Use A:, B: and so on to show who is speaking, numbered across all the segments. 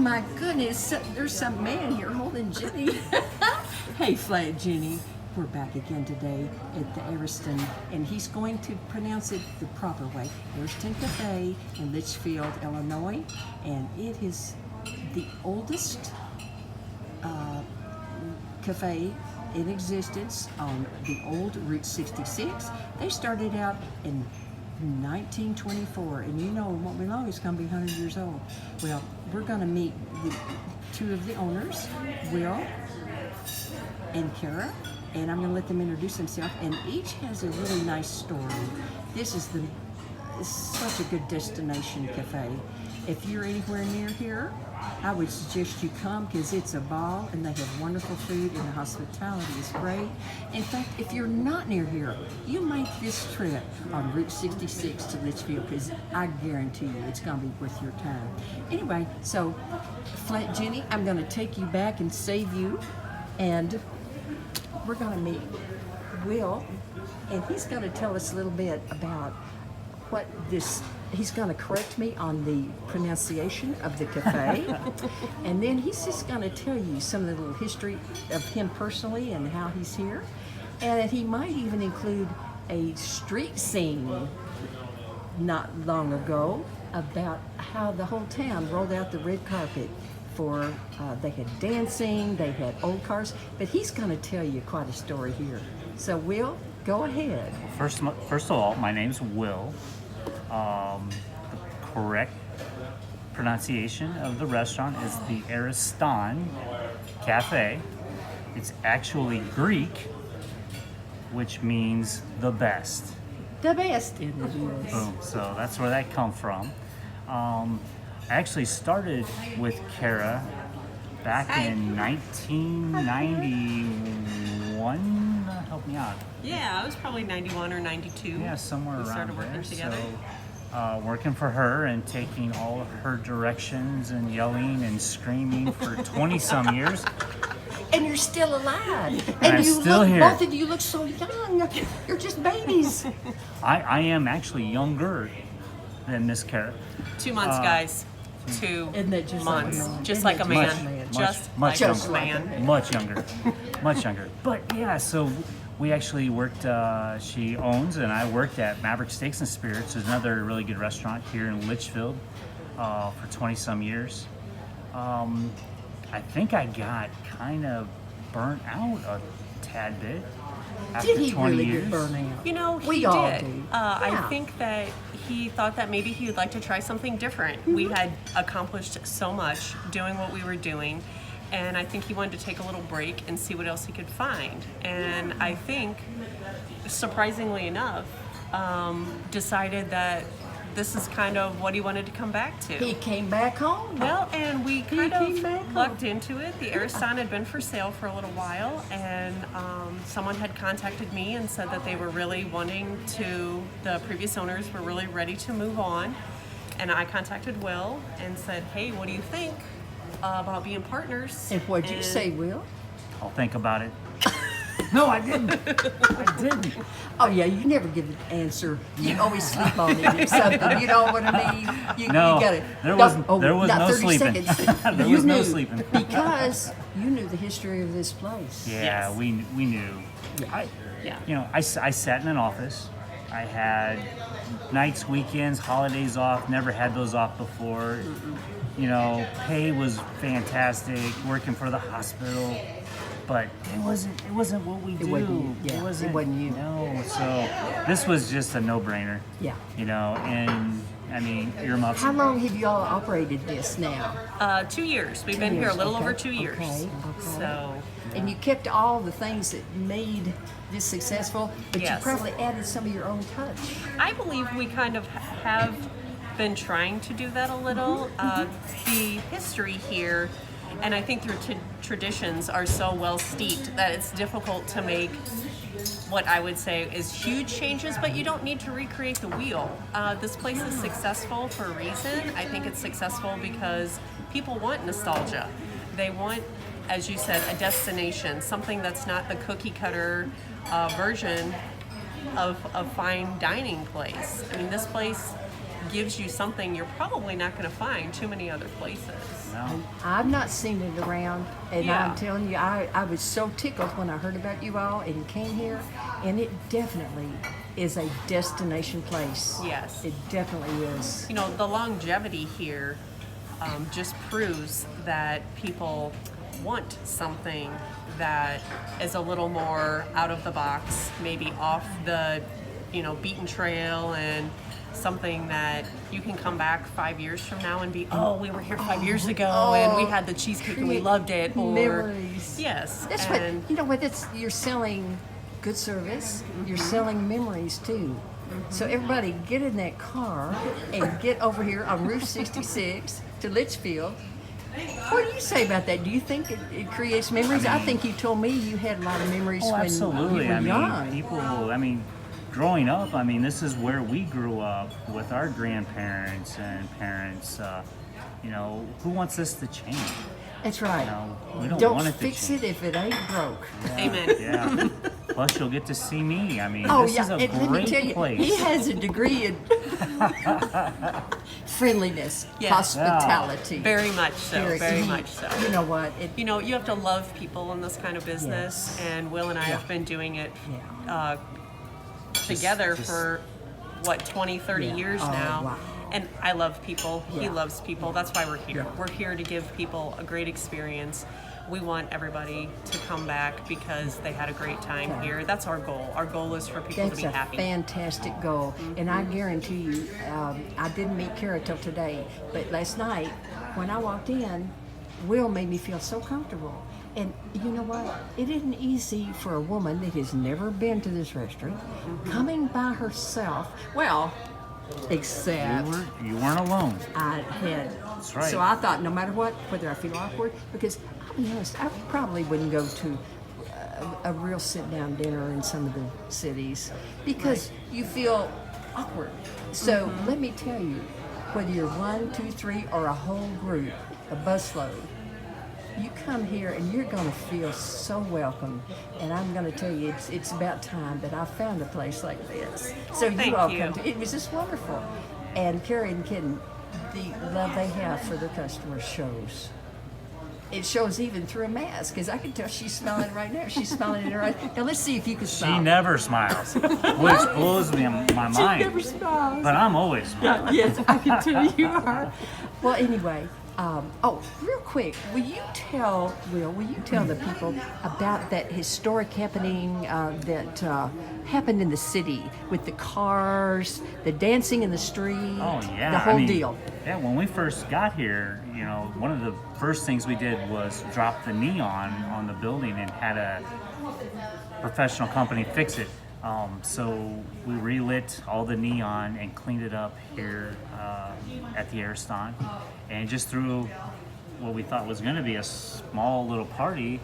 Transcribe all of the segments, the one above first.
A: my goodness, there's some man here holding Jenny. Hey, Flat Jenny. We're back again today at the Ariston, and he's going to pronounce it the proper way. Ariston Cafe in Litchfield, Illinois, and it is the oldest cafe in existence on the old Route 66. They started out in 1924, and you know, it won't be long, it's going to be 100 years old. Well, we're going to meet the two of the owners, Will and Kara, and I'm going to let them introduce themselves, and each has a really nice story. This is such a good destination cafe. If you're anywhere near here, I would suggest you come because it's a ball and they have wonderful food and the hospitality is great. In fact, if you're not near here, you make this trip on Route 66 to Litchfield because I guarantee you it's going to be worth your time. Anyway, so Flat Jenny, I'm going to take you back and save you, and we're going to meet Will, and he's going to tell us a little bit about what this, he's going to correct me on the pronunciation of the cafe, and then he's just going to tell you some of the little history of him personally and how he's here, and he might even include a street scene not long ago about how the whole town rolled out the red carpet for, they had dancing, they had old cars, but he's going to tell you quite a story here. So Will, go ahead.
B: First of all, my name's Will. The correct pronunciation of the restaurant is the Ariston Cafe. It's actually Greek, which means the best.
A: The best in the U.S.
B: Boom. So that's where that come from. I actually started with Kara back in 1991. Help me out.
C: Yeah, I was probably 91 or 92.
B: Yeah, somewhere around
C: we started working
B: there.
C: together.
B: So, working for her and taking all of her directions and yelling and screaming for 20 some years.
A: And you're still alive.
B: And I'm
A: you
B: still
A: look,
B: here.
A: both of you look so young. You're just babies.
B: I am actually younger than Miss Kara.
C: 2 months, guys. 2
A: Isn't that just like a
C: months.
A: man?
C: Just
A: Isn't
C: like a
A: that
C: man.
A: just
B: much
C: Just
B: younger.
C: like a man.
B: Much younger. Much younger. But yeah, so we actually worked, she owns, and I worked at Maverick Steaks and Spirits. There's another really good restaurant here in Litchfield for 20 some years. I think I got kind of burnt out a tad bit after
A: Did he
B: 20
A: really
B: years.
A: get burned out?
C: You know,
A: We
C: he
A: all
C: did.
A: do.
C: I
A: Yeah.
C: think that he thought that maybe he would like to try something different. We had accomplished so much doing what we were doing, and I think he wanted to take a little break and see what else he could find. And I think, surprisingly enough, decided that this is kind of what he wanted to come back to.
A: He came back home.
C: Well, and we kind
A: came back
C: of lucked into it. The Ariston had been for sale for a little while, and someone had contacted me and said that they were really wanting to, the previous owners were really ready to move on. And I contacted Will and said, hey, what do you think about being partners?
A: And what'd you say, Will?
B: I'll think about it. No, I didn't. I didn't.
A: Oh yeah, you never give an answer. You always sleep on it or something. You know what I mean? You gotta,
B: there was no
A: not 30
B: sleeping.
A: seconds.
B: There
A: You
B: was no
A: knew,
B: sleeping.
A: because you knew the history of this place.
B: Yeah,
C: Yes.
B: we knew.
C: Yeah.
B: I sat in an office. I had nights, weekends, holidays off. Never had those off before. You know, pay was fantastic. Working for the hospital, but it wasn't what we do.
A: It wasn't you.
B: No, so this was just a no-brainer.
A: Yeah.
B: You know, and I mean, earmuffs.
A: How long have you all operated this now?
C: 2 years. We've been here a little
A: Okay,
C: over 2 years.
A: okay.
C: So,
A: And you kept all the things that made this successful, but
C: Yes.
A: you probably added some of your own touch.
C: I believe we kind of have been trying to do that a little. The history here, and I think their traditions are so well steeped that it's difficult to make what I would say is huge changes, but you don't need to recreate the wheel. This place is successful for a reason. I think it's successful because people want nostalgia. They want, as you said, a destination, something that's not the cookie cutter version of a fine dining place. I mean, this place gives you something you're probably not going to find too many other places.
B: No.
A: I've not seen it around, and
C: Yeah.
A: I'm telling you, I was so tickled when I heard about you all and came here, and it definitely is a destination place.
C: Yes.
A: It definitely is.
C: You know, the longevity here just proves that people want something that is a little more out of the box, maybe off the, beaten trail, and something that you can come back 5 years from now and be, we were here 5 years ago and we had the cheesecake and we loved it. Or
A: memories.
C: Yes.
A: That's
C: and
A: what, you know what, you're selling good service, you're selling memories too. So everybody get in that car and get over here on Route 66 to Litchfield. What do you say about that? Do you think it creates memories? I think you told me you had a lot of memories when
B: Absolutely.
A: you were young.
B: Growing up, this is where we grew up with our grandparents and parents. Who wants this to change?
A: That's right.
B: We don't want it to
A: fix
B: change.
A: it if it ain't broke.
C: Amen.
B: Yeah. Plus, you'll get to see me. This is a
A: and let me tell
B: great
A: you,
B: place.
A: he has a degree in friendliness,
C: Yes.
A: hospitality.
C: Very much so. Very much so.
A: You know what?
C: You have to love people in this kind of business,
A: Yes.
C: and Will and I
A: Yeah.
C: have been doing it
A: Yeah.
C: together for 20, 30
A: Yeah.
C: years
A: Oh,
C: now.
A: wow.
C: And I love people. He
A: Yeah.
C: loves people. That's why we're here.
A: Yeah.
C: We're here to give people a great experience. We want everybody to come back because they had a great time
A: Okay.
C: here. That's our goal. Our goal is for people
A: That's
C: to
A: a
C: be happy.
A: fantastic goal, and I guarantee you, I didn't meet Kara till today, but last night when I walked in, Will made me feel so comfortable. And you know what? It isn't easy for a woman that has never been to this restaurant coming by herself. Well, except
B: You weren't alone.
A: I had.
B: That's right.
A: So I thought, no matter what, whether I feel awkward, because I'll be honest, I probably wouldn't go to a real sit-down dinner in some of the cities because you feel awkward. So let me tell you, whether you're 1, 2, 3, or a whole group, a busload, you come here and you're going to feel so welcome. And I'm going to tell you, it's about time that I found a place like this. So
C: Thank
A: you all
C: you.
A: come to. It was just wonderful. And Carrie and Kitten, the love they have for their customers shows. It shows even through a mask, because I can tell she's smiling right now. She's smiling in her eyes. Now let's see if you can smile.
B: She never smiles, which blows me my mind.
A: She never smiles.
B: But I'm always smiling.
A: Yes, I can tell you are. Well, anyway, real quick, will you tell the people about that historic happening that happened in the city with the cars, the dancing in the street,
B: Oh yeah,
A: the whole deal?
B: Yeah, when we first got here, one of the first things we did was drop the neon on the building and had a professional company fix it. So we relit all the neon and cleaned it up here at the Ariston, and just threw what we thought was going to be a small little party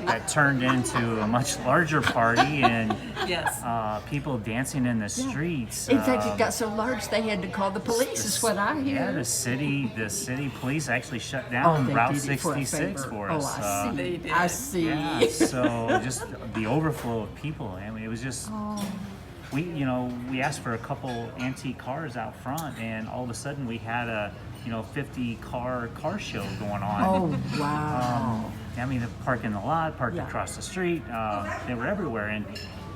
B: that turned into a much larger party, and
C: Yes.
B: people dancing in the streets.
A: In fact, it got so large they had to call the police, is what I hear.
B: Yeah, the city police actually shut down
A: they
B: Route
A: did it for a
B: 66
A: favor.
B: for
A: Oh,
B: us.
A: I see.
C: They did.
A: I see.
B: Yeah, so just the overflow of people. It was just we asked for a couple antique cars out front, and all of a sudden we had a 50 car show going on.
A: Oh, wow.
B: They parked in the lot, parked
A: Yeah.
B: across the street. They were everywhere, and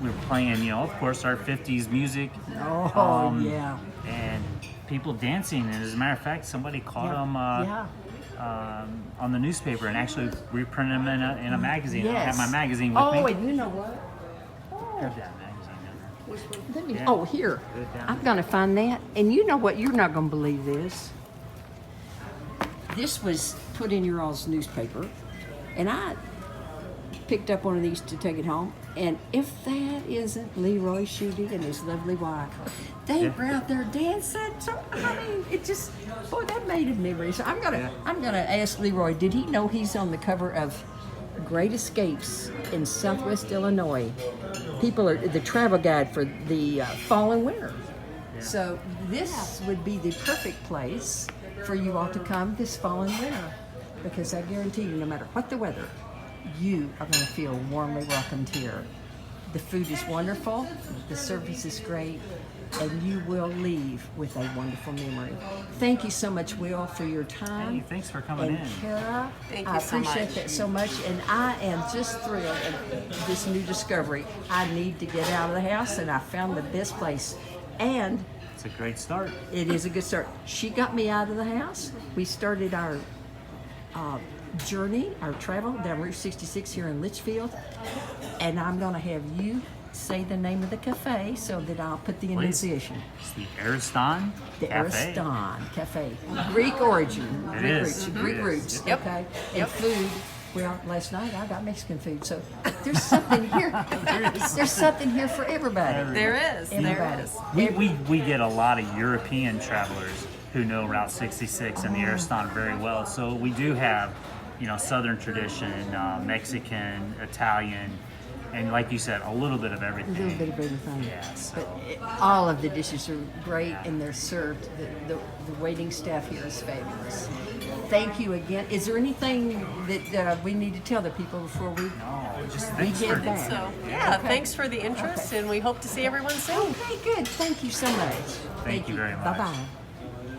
B: we were playing, of course, our 50s music.
A: Oh, yeah.
B: And people dancing. And as a matter of fact, somebody caught them on the newspaper and actually reprinted them in a magazine. I
A: Yes.
B: have my magazine with me.
A: Oh, and you know what?
B: Here's that magazine.
A: Let me.
B: Yeah.
A: Oh, here.
B: Put it down.
A: I'm gonna find that. And you know what? You're not gonna believe this. This was put in your all's newspaper, and I picked up one of these to take it home. And if that isn't Leroy Schutte and his lovely wife, they
B: Yeah.
A: were out there dancing. So it just, boy, that made a memory. So I'm gonna ask Leroy. Did he know he's on the cover of Great Escapes in Southwest Illinois? People are the travel guide for the fall and winter. So this would be the perfect place for you all to come this fall and winter, because I guarantee you, no matter what the weather, you are going to feel warmly welcomed here. The food is wonderful, the service is great, and you will leave with a wonderful memory. Thank you so much, Will, for your time.
B: Hey, thanks for coming
A: And
B: in.
A: Kara,
C: Thank
A: I
C: you so
A: appreciate
C: much.
A: that so much, and I am just thrilled at this new discovery. I need to get out of the house, and I found the best place. And
B: It's a great start.
A: it is a good start. She got me out of the house. We started our journey, our travel down Route 66 here in Litchfield. And I'm going to have you say the name of the cafe so that I'll put the
B: Please.
A: enunciation.
B: It's the Ariston
A: The
B: Cafe.
A: Ariston Cafe. Greek origin.
B: It
A: Greek
B: is.
A: roots.
B: It
A: Greek
B: is.
A: roots.
C: Yep.
A: Okay. And
C: Yep.
A: food. Well, last night I got Mexican food, so there's something here. There's something here for everybody.
C: There is. There
A: Everybody.
C: is.
B: We get a lot of European travelers who know Route 66 and the Ariston very well. So we do have, Southern tradition, Mexican, Italian, and like you said, a little bit of
A: A
B: everything.
A: little bit of everything.
B: Yeah, so-
A: But all of the dishes are great and they're served. The waiting staff here is fabulous. Thank you again. Is there anything that we need to tell the people before we?
B: No, just
A: We
B: thanks
A: get
B: for
A: back.
C: So, yeah,
A: Okay.
C: thanks for the interest, and we hope to see everyone soon.
A: Okay, good. Thank you so much.
B: Thank you very much.
A: Bye bye.